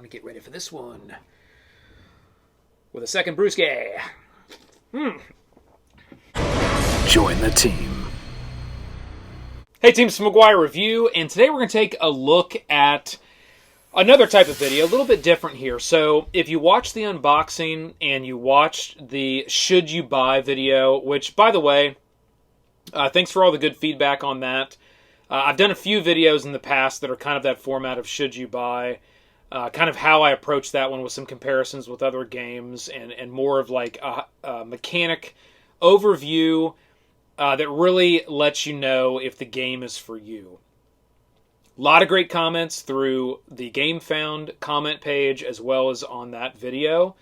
to get ready for this one. With a second brewski. Join the team. Hey, theMCGuiREREVIEW, and today we're going to take a look at another type of video, a little bit different here. So, if you watched the unboxing and you watched the Should You Buy video, which, by the way, thanks for all the good feedback on that. I've done a few videos in the past that are kind of that format of Should You Buy, kind of how I approach that one with some comparisons with other games and more of like a mechanic overview that really lets you know if the game is for you. A lot of great comments through the Gamefound comment page as well as on that video.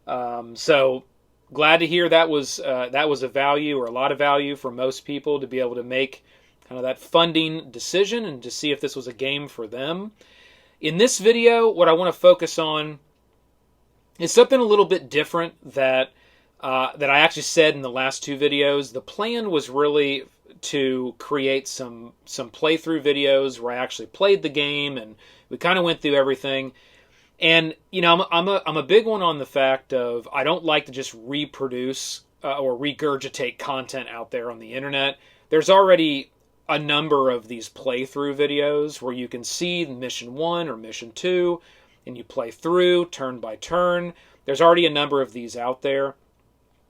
So glad to hear that was a value or a lot of value for most people to be able to make kind of that funding decision and to see if this was a game for them. In this video, what I want to focus on is something a little bit different that I actually said in the last two videos. The plan was really to create some playthrough videos where I actually played the game and we kind of went through everything. And you know, I'm a big one on the fact of I don't like to just reproduce or regurgitate content out there on the internet. There's already a number of these playthrough videos where you can see mission 1 or mission 2 and you play through turn by turn. There's already a number of these out there.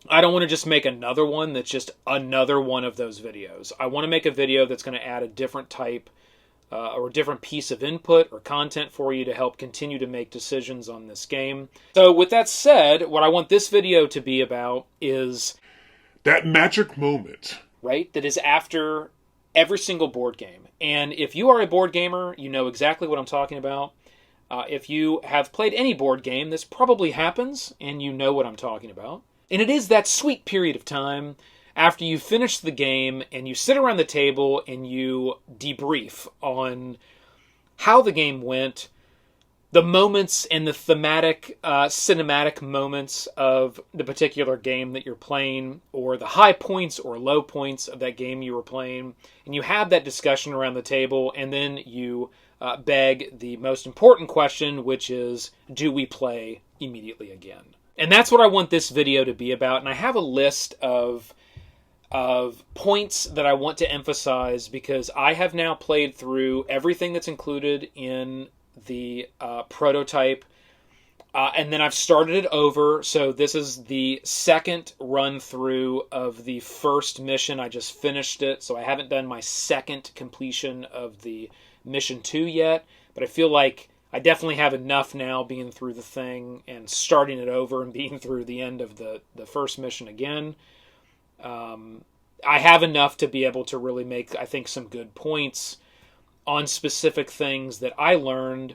I don't want to just make another one that's just another one of those videos. I want to make a video that's going to add a different type or a different piece of input or content for you to help continue to make decisions on this game. So with that said, what I want this video to be about is that magic moment, right? That is after every single board game. And if you are a board gamer, you know exactly what I'm talking about. If you have played any board game, this probably happens and you know what I'm talking about. And it is that sweet period of time after you finish the game and you sit around the table and you debrief on how the game went, the moments and the thematic, cinematic moments of the particular game that you're playing, or the high points or low points of that game you were playing. And you have that discussion around the table, and then you beg the most important question, which is, do we play immediately again? And that's what I want this video to be about. And I have a list of points that I want to emphasize because I have now played through everything that's included in the prototype. And then I've started it over. So this is the second run through of the first mission. I just finished it. So I haven't done my second completion of the mission 2 yet. But I feel like I definitely have enough now being through the thing and starting it over and being through the end of the first mission again. I have enough to be able to really make, I think, some good points on specific things that I learned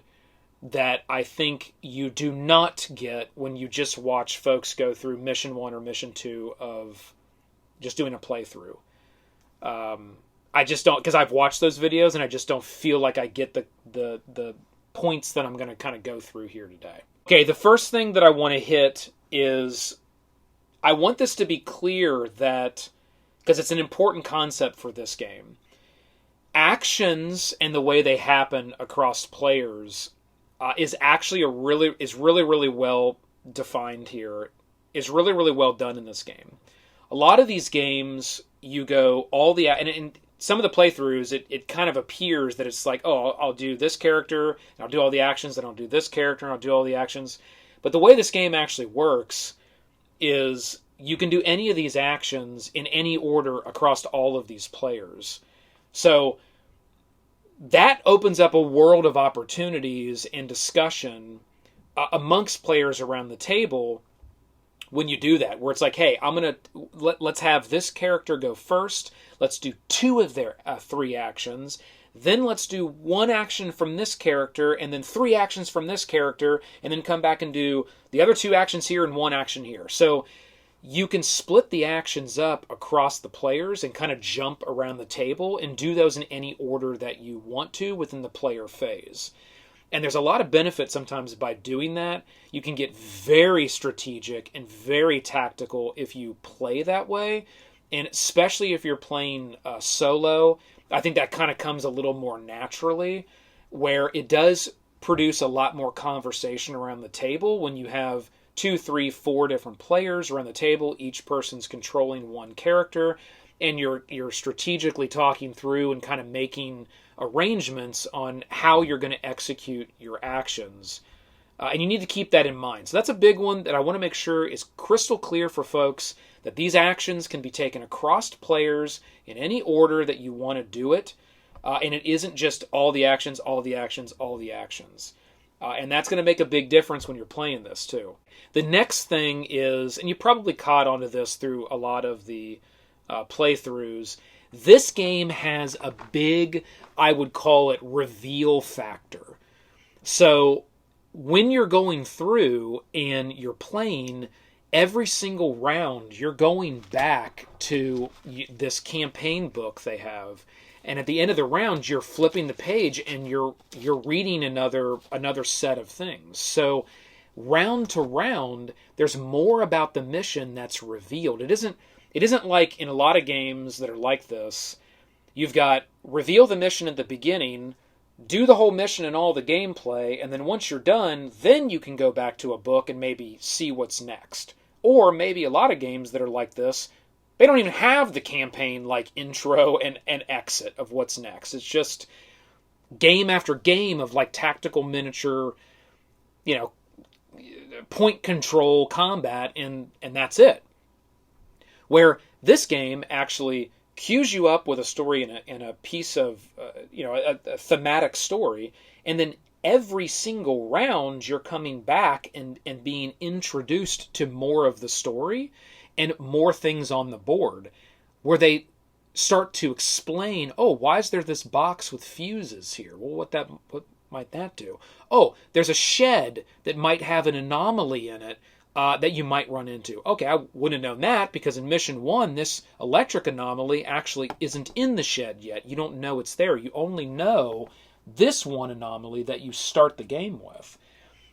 that I think you do not get when you just watch folks go through mission 1 or mission 2 of just doing a playthrough. I just don't, because I've watched those videos and I just don't feel like I get the points that I'm going to kind of go through here today. Okay, the first thing that I want to hit is I want this to be clear that, because it's an important concept for this game, actions and the way they happen across players is actually really well defined here, is really well done in this game. A lot of these games, you go all the, and some of the playthroughs, it kind of appears that it's like, oh, I'll do this character, and I'll do all the actions, and I'll do this character, and I'll do all the actions. But the way this game actually works is you can do any of these actions in any order across all of these players. So that opens up a world of opportunities and discussion amongst players around the table when you do that, where it's like, hey, let's have this character go first. Let's do 2 of their 3 actions. Then let's do 1 action from this character, and then 3 actions from this character, and then come back and do the other 2 actions here and 1 action here. So you can split the actions up across the players and kind of jump around the table and do those in any order that you want to within the player phase. And there's a lot of benefit sometimes by doing that. You can get very strategic and very tactical if you play that way. And especially if you're playing solo, I think that kind of comes a little more naturally, where it does produce a lot more conversation around the table when you have 2, 3, 4 different players around the table. Each person's controlling one character, and you're strategically talking through and kind of making arrangements on how you're going to execute your actions. And you need to keep that in mind. So that's a big one that I want to make sure is crystal clear for folks, that these actions can be taken across players in any order that you want to do it. And it isn't just all the actions, all the actions, all the actions. And that's going to make a big difference when you're playing this too. The next thing is, and you probably caught onto this through a lot of the playthroughs, this game has a big, I would call it, reveal factor. So when you're going through and you're playing, every single round you're going back to this campaign book they have, and at the end of the round you're flipping the page and you're reading another set of things. So round to round there's more about the mission that's revealed. It isn't like in a lot of games that are like this, you've got reveal the mission at the beginning, do the whole mission and all the gameplay, and then once you're done, then you can go back to a book and maybe see what's next. Or maybe a lot of games that are like this, they don't even have the campaign like intro and exit of what's next. It's just game after game of like tactical miniature, point control combat, and that's it. Where this game actually cues you up with a story and a piece of, a thematic story, and then every single round you're coming back and being introduced to more of the story and more things on the board, where they start to explain, oh, why is there this box with fuses here? Well, what might that do? Oh, there's a shed that might have an anomaly in it that you might run into. Okay, I wouldn't have known that because in Mission 1, this electric anomaly actually isn't in the shed yet. You don't know it's there. You only know this one anomaly that you start the game with.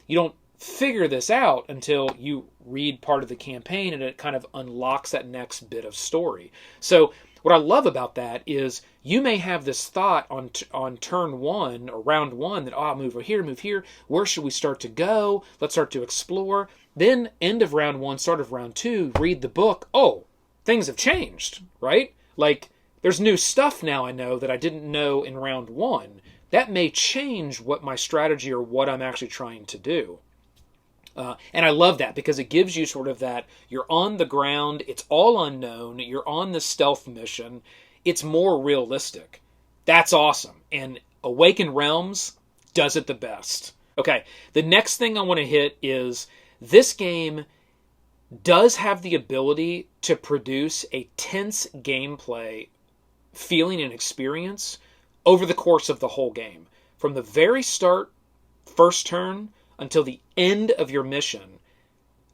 You don't figure this out until you read part of the campaign and it kind of unlocks that next bit of story. So what I love about that is you may have this thought on turn 1 or round 1 that, I'll move over here, where should we start to go? Let's start to explore. Then end of round 1, start of round 2, read the book. Oh, things have changed, right? Like there's new stuff now I know that I didn't know in round 1. That may change what my strategy or what I'm actually trying to do. And I love that because it gives you sort of that, you're on the ground, it's all unknown, you're on the stealth mission, it's more realistic. That's awesome. And Awaken Realms does it the best. Okay, the next thing I want to hit is this game does have the ability to produce a tense gameplay feeling and experience over the course of the whole game. From the very start, first turn, until the end of your mission,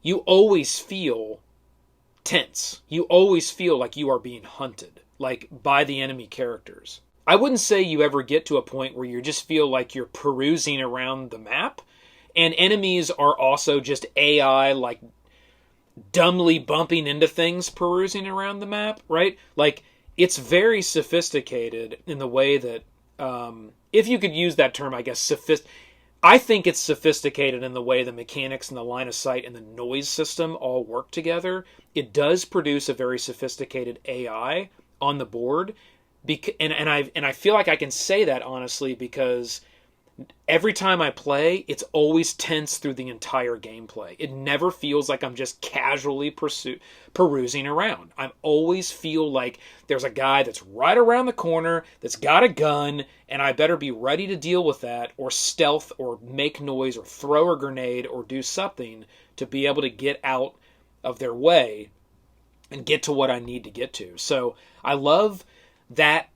you always feel tense. You always feel like you are being hunted, like by the enemy characters. I wouldn't say you ever get to a point where you just feel like you're perusing around the map, and enemies are also just AI, like dumbly bumping into things perusing around the map, right? Like, it's very sophisticated in the way that, if you could use that term, I guess, I think it's sophisticated in the way the mechanics and the line of sight and the noise system all work together. It does produce a very sophisticated AI on the board, and I feel like I can say that honestly because every time I play, it's always tense through the entire gameplay. It never feels like I'm just casually perusing around. I always feel like there's a guy that's right around the corner that's got a gun, and I better be ready to deal with that, or stealth, or make noise, or throw a grenade, or do something to be able to get out of their way and get to what I need to get to. So I love that.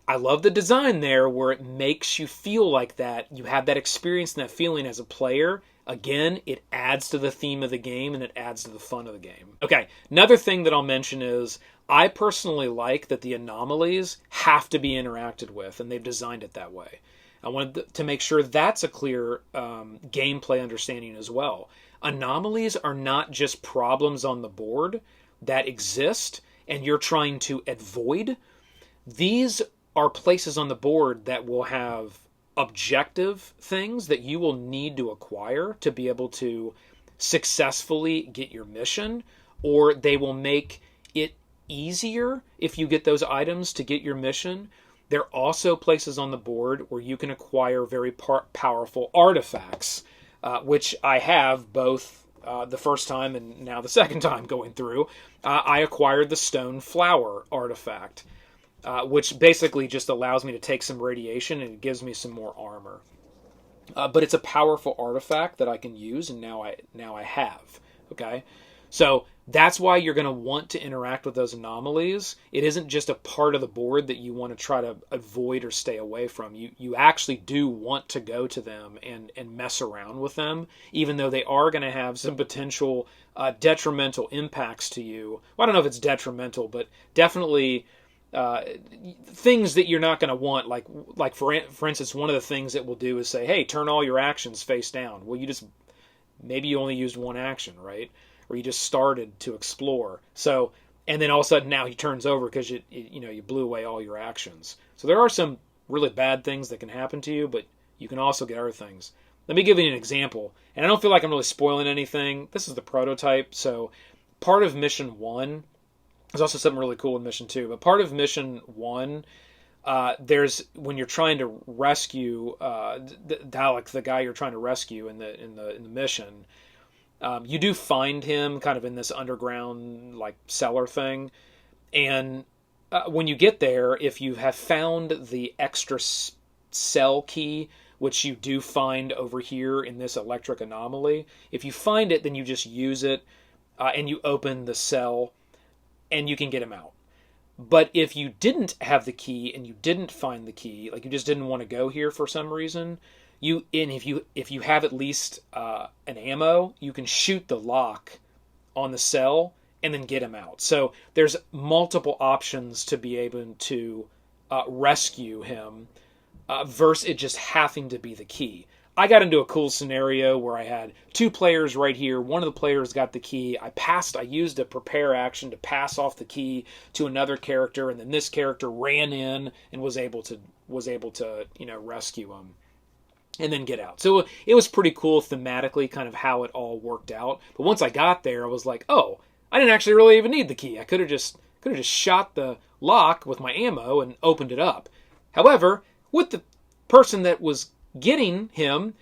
I love the design there where it makes you feel like that. You have that experience and that feeling as a player. Again, it adds to the theme of the game and it adds to the fun of the game. Okay, another thing that I'll mention is I personally like that the anomalies have to be interacted with, and they've designed it that way. I wanted to make sure that's a clear gameplay understanding as well. Anomalies are not just problems on the board that exist and you're trying to avoid. These are places on the board that will have objective things that you will need to acquire to be able to successfully get your mission, or they will make it easier if you get those items to get your mission. There are also places on the board where you can acquire very powerful artifacts, which I have both the first time and now the second time going through. I acquired the Stone Flower artifact, which basically just allows me to take some radiation and it gives me some more armor. But it's a powerful artifact that I can use, and now I have. Okay, so that's why you're going to want to interact with those anomalies. It isn't just a part of the board that you want to try to avoid or stay away from. You actually do want to go to them and mess around with them, even though they are going to have some potential detrimental impacts to you. Well, I don't know if it's detrimental, but definitely things that you're not going to want. Like for instance, one of the things it will do is say, hey, turn all your actions face down. Well, maybe you only used one action, right? Or you just started to explore. So, and then all of a sudden now he turns over because you blew away all your actions. So there are some really bad things that can happen to you, but you can also get other things. Let me give you an example. And I don't feel like I'm really spoiling anything. This is the prototype. So part of mission 1, there's also something really cool in mission 2, but part of mission 1, there's when you're trying to rescue Dalek, the guy you're trying to rescue in the mission. You do find him kind of in this underground like cellar thing, and when you get there, if you have found the extra cell key, which you do find over here in this electric anomaly, if you find it, then you just use it and you open the cell and you can get him out. But if you didn't have the key and you didn't find the key, like you just didn't want to go here for some reason, if you have at least an ammo, you can shoot the lock on the cell and then get him out. So there's multiple options to be able to rescue him versus it just having to be the key. I got into a cool scenario where I had 2 players right here. One of the players got the key. I used a prepare action to pass off the key to another character, and then this character ran in and was able to rescue him and then get out. So it was pretty cool thematically, kind of how it all worked out. But once I got there, I was like, oh, I didn't actually really even need the key. I could have just shot the lock with my ammo and opened it up. However, with the person that was getting him,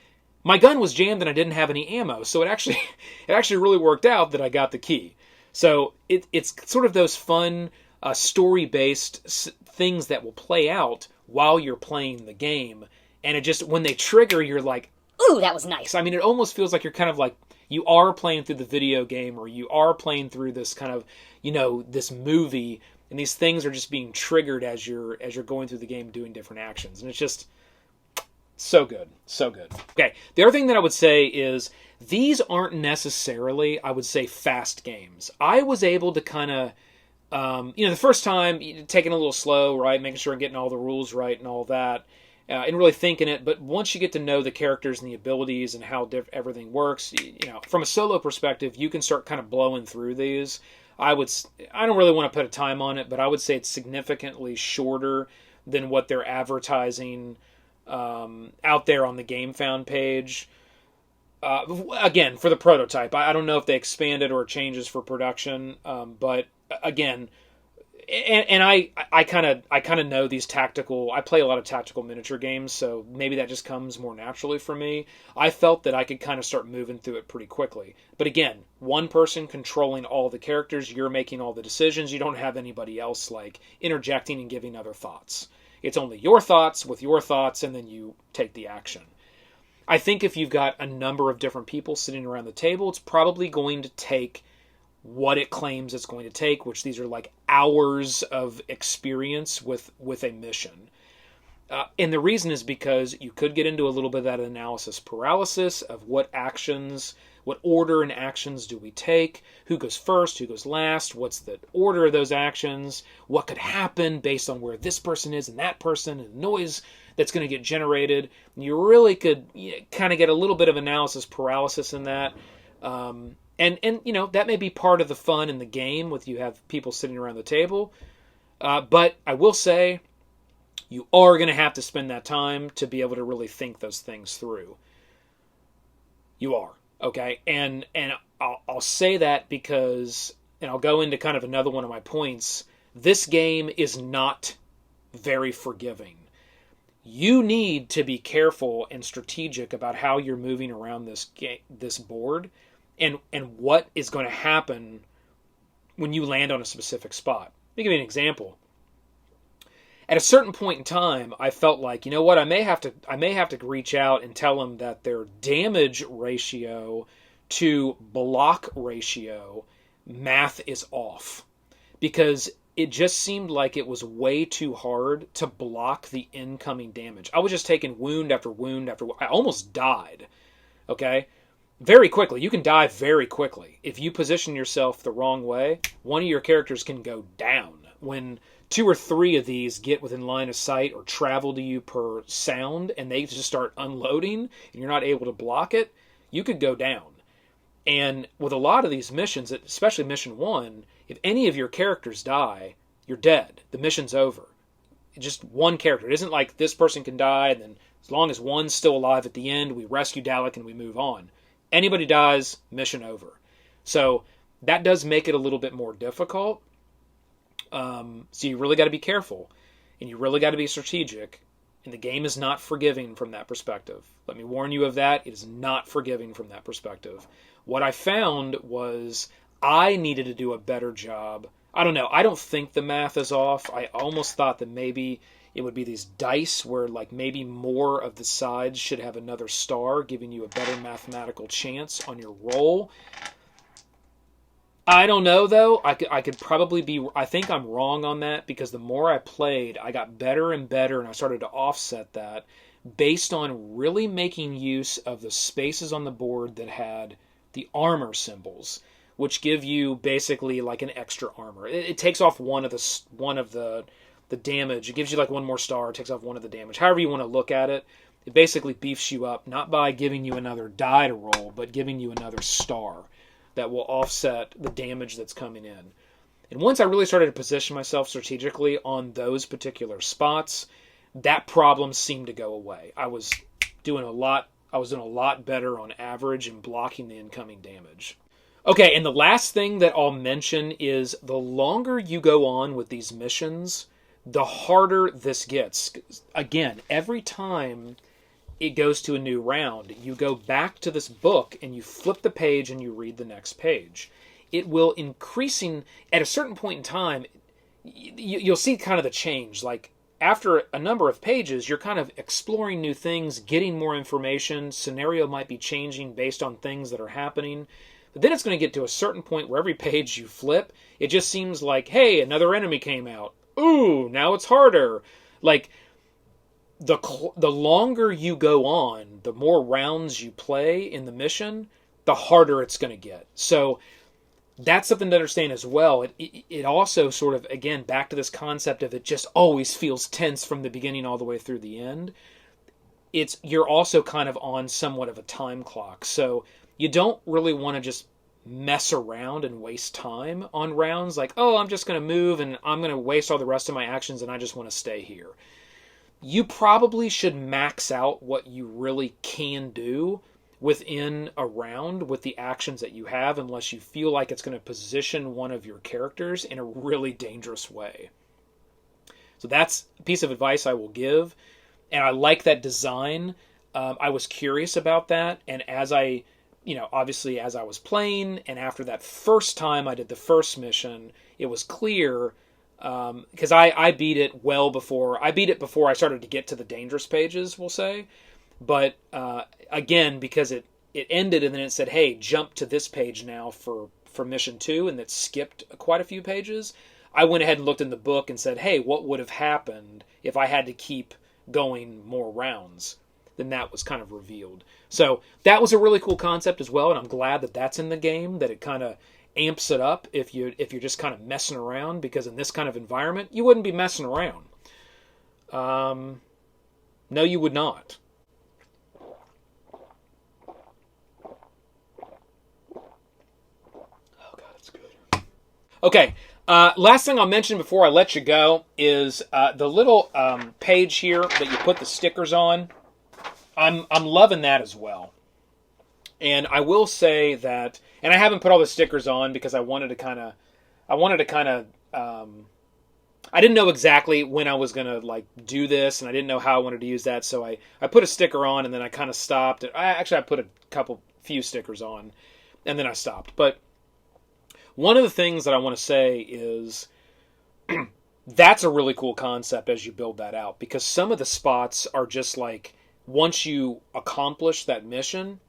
my gun was jammed and I didn't have any ammo. So it actually really worked out that I got the key. So it's sort of those fun story-based things that will play out while you're playing the game. And it just, when they trigger, you're like, ooh, that was nice. I mean, it almost feels like you're kind of like, you are playing through the video game, or you are playing through this kind of, this movie, and these things are just being triggered as you're going through the game doing different actions. And it's just so good. So good. Okay, the other thing that I would say is, these aren't necessarily, I would say, fast games. I was able to kind of, the first time, taking a little slow, right, making sure I'm getting all the rules right and all that, and really thinking it. But once you get to know the characters and the abilities and how everything works, from a solo perspective, you can start kind of blowing through these. I don't really want to put a time on it, but I would say it's significantly shorter than what they're advertising out there on the Gamefound page. Again, for the prototype, I don't know if they expand it or it changes for production, but again, and I kind of know these tactical. I play a lot of tactical miniature games, so maybe that just comes more naturally for me. I felt that I could kind of start moving through it pretty quickly. But again, one person controlling all the characters, you're making all the decisions. You don't have anybody else like interjecting and giving other thoughts. It's only your thoughts with your thoughts, and then you take the action. I think if you've got a number of different people sitting around the table, it's probably going to take what it claims it's going to take, which these are like hours of experience with a mission. And the reason is because you could get into a little bit of that analysis paralysis of what order and actions do we take, who goes first, who goes last, what's the order of those actions, what could happen based on where this person is and that person, and the noise that's going to get generated. You really could kind of get a little bit of analysis paralysis in that. And that may be part of the fun in the game with you have people sitting around the table. But I will say, You are going to have to spend that time to be able to really think those things through. You are. Okay? And I'll say that because, and I'll go into kind of another one of my points, this game is not very forgiving. You need to be careful and strategic about how you're moving around this board and what is going to happen when you land on a specific spot. Let me give you an example. At a certain point in time, I felt like, you know what, I may have to reach out and tell them that their damage ratio to block ratio math is off, because it just seemed like it was way too hard to block the incoming damage. I was just taking wound after wound after wound. I almost died. Okay? Very quickly. You can die very quickly. If you position yourself the wrong way, one of your characters can go down. When 2 or 3 of these get within line of sight or travel to you per sound, and they just start unloading, and you're not able to block it, you could go down. And with a lot of these missions, especially Mission 1, if any of your characters die, you're dead. The mission's over. Just one character. It isn't like this person can die, and then as long as one's still alive at the end, we rescue Dalek and we move on. Anybody dies, mission over. So that does make it a little bit more difficult. So you really got to be careful, and you really got to be strategic, and the game is not forgiving from that perspective. Let me warn you of that. It is not forgiving from that perspective. What I found was I needed to do a better job. I don't know. I don't think the math is off. I almost thought that maybe it would be these dice where like maybe more of the sides should have another star, giving you a better mathematical chance on your roll. I don't know, though. I could probably be... I think I'm wrong on that, because the more I played, I got better and better, and I started to offset that based on really making use of the spaces on the board that had the armor symbols, which give you basically like an extra armor. It takes off one of the damage. It gives you like one more star. It takes off one of the damage. However you want to look at it, it basically beefs you up, not by giving you another die to roll, but giving you another star that will offset the damage that's coming in. And once I really started to position myself strategically on those particular spots, that problem seemed to go away. I was doing a lot better on average in blocking the incoming damage. Okay, and the last thing that I'll mention is the longer you go on with these missions, the harder this gets. Again, every time it goes to a new round, you go back to this book and you flip the page and you read the next page. It will increasing at a certain point in time, you'll see kind of the change. Like after a number of pages, you're kind of exploring new things, getting more information. Scenario might be changing based on things that are happening. But then it's going to get to a certain point where every page you flip, it just seems like, hey, another enemy came out. Ooh, now it's harder. Like, the longer you go on, the more rounds you play in the mission, the harder it's going to get. So that's something to understand as well. It also sort of, again, back to this concept of it just always feels tense from the beginning all the way through the end. You're also kind of on somewhat of a time clock. So you don't really want to just mess around and waste time on rounds like, oh, I'm just going to move and I'm going to waste all the rest of my actions and I just want to stay here. You probably should max out what you really can do within a round with the actions that you have, unless you feel like it's going to position one of your characters in a really dangerous way. So that's a piece of advice I will give. And I like that design. I was curious about that. And obviously as I was playing, and after that first time I did the first mission, it was clear, because I beat it before I started to get to the dangerous pages, we'll say. But again, because it ended and then it said, hey, jump to this page now for mission 2, and it skipped quite a few pages, I went ahead and looked in the book and said, hey, what would have happened if I had to keep going more rounds? Then that was kind of revealed. So that was a really cool concept as well, and I'm glad that that's in the game, that it kind of amps it up if you're just kind of messing around, because in this kind of environment, you wouldn't be messing around. No, you would not. Oh, God, it's good. Okay, Last thing I'll mention before I let you go is the little page here that you put the stickers on. I'm loving that as well. And I will say that, and I haven't put all the stickers on because I wanted to kind of, I didn't know exactly when I was going to like do this, and I didn't know how I wanted to use that, so I put a sticker on, and then I kind of stopped. I put a few stickers on, and then I stopped. But one of the things that I want to say is that's a really cool concept as you build that out, because some of the spots are just like, once you accomplish that mission,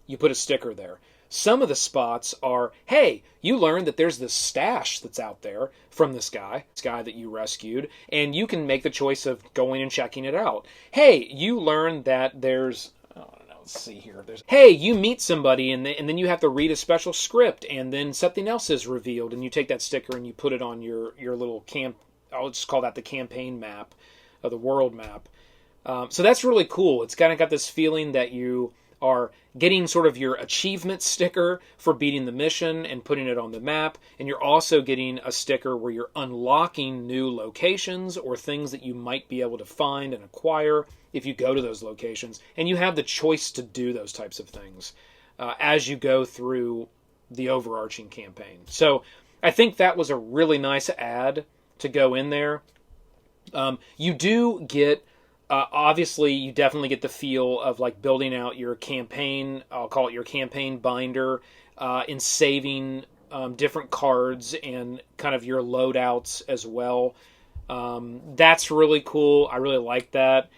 you put a sticker there. Some of the spots are, hey, you learned that there's this stash that's out there from this guy that you rescued, and you can make the choice of going and checking it out. Hey, you learned that there's, I don't know, let's see here. Hey, you meet somebody, and then you have to read a special script, and then something else is revealed, and you take that sticker and you put it on your little I'll just call that the campaign map, or the world map. So that's really cool. It's kind of got this feeling that you are getting sort of your achievement sticker for beating the mission and putting it on the map, and you're also getting a sticker where you're unlocking new locations or things that you might be able to find and acquire if you go to those locations, and you have the choice to do those types of things as you go through the overarching campaign. So I think that was a really nice add to go in there. You do get obviously, you definitely get the feel of like building out your campaign, I'll call it your campaign binder, in saving different cards and kind of your loadouts as well. That's really cool. I really like that.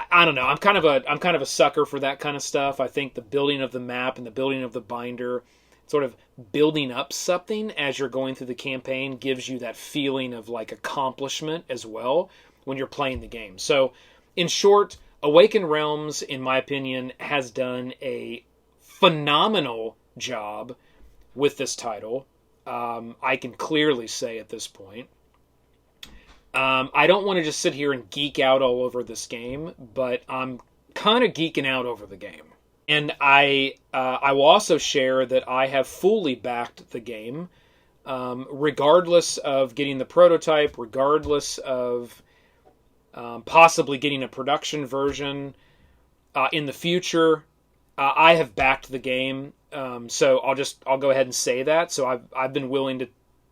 I don't know. I'm kind of a sucker for that kind of stuff. I think the building of the map and the building of the binder, sort of building up something as you're going through the campaign, gives you that feeling of like accomplishment as well when you're playing the game. So, in short, Awaken Realms, in my opinion, has done a phenomenal job with this title. I can clearly say at this point. I don't want to just sit here and geek out all over this game, but I'm kind of geeking out over the game. And I will also share that I have fully backed the game, regardless of getting the prototype, regardless of possibly getting a production version in the future. I have backed the game, so I'll go ahead and say that. So I've been willing to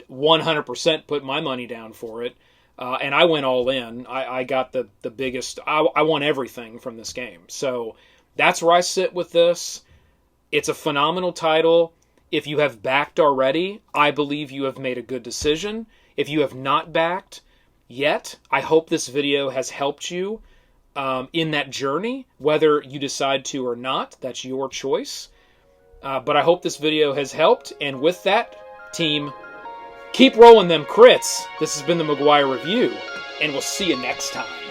100% put my money down for it, and I went all in. I got the biggest. I want everything from this game. So that's where I sit with this. It's a phenomenal title. If you have backed already, I believe you have made a good decision. If you have not backed yet, I hope this video has helped you in that journey, whether you decide to or not. That's your choice. But I hope this video has helped. And with that, team, keep rolling them crits. This has been the McGuire Review, and we'll see you next time.